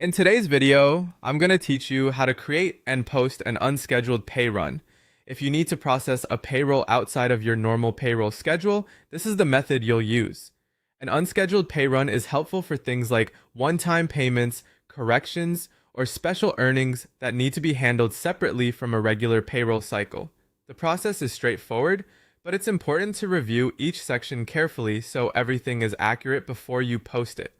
In today's video, I'm going to teach you how to create and post an unscheduled pay run. If you need to process a payroll outside of your normal payroll schedule, this is the method you'll use. An unscheduled pay run is helpful for things like one-time payments, corrections, or special earnings that need to be handled separately from a regular payroll cycle. The process is straightforward, but it's important to review each section carefully so everything is accurate before you post it.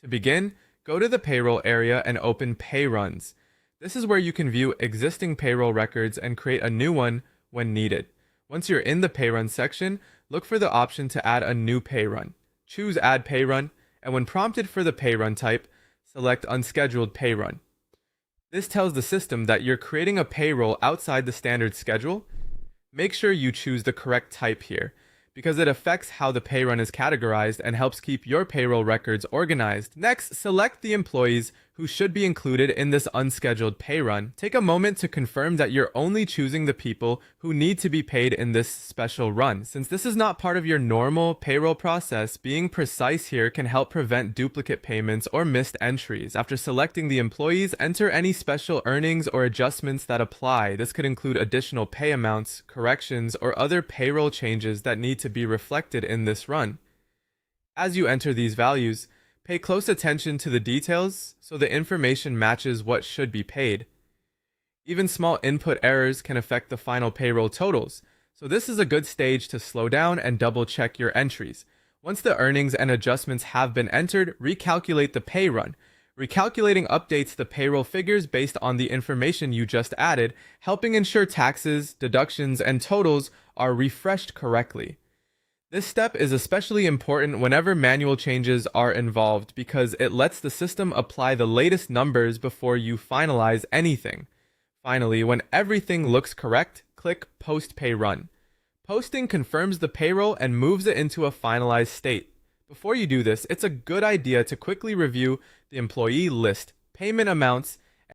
To begin, go to the payroll area and open Pay Runs. This is where you can view existing payroll records and create a new one when needed. Once you're in the Pay Run section, look for the option to add a new pay run. Choose Add Pay Run, and when prompted for the pay run type, select Unscheduled Pay Run. This tells the system that you're creating a payroll outside the standard schedule. Make sure you choose the correct type here, because it affects how the pay run is categorized and helps keep your payroll records organized. Next, select the employees who should be included in this unscheduled pay run. Take a moment to confirm that you're only choosing the people who need to be paid in this special run. Since this is not part of your normal payroll process, being precise here can help prevent duplicate payments or missed entries. After selecting the employees, enter any special earnings or adjustments that apply. This could include additional pay amounts, corrections, or other payroll changes that need to be reflected in this run. As you enter these values, pay close attention to the details so the information matches what should be paid. Even small input errors can affect the final payroll totals, so this is a good stage to slow down and double check your entries. Once the earnings and adjustments have been entered, recalculate the pay run. Recalculating updates the payroll figures based on the information you just added, helping ensure taxes, deductions, and totals are refreshed correctly. This step is especially important whenever manual changes are involved because it lets the system apply the latest numbers before you finalize anything. Finally, when everything looks correct, click Post Pay Run. Posting confirms the payroll and moves it into a finalized state. Before you do this, it's a good idea to quickly review the employee list, payment amounts,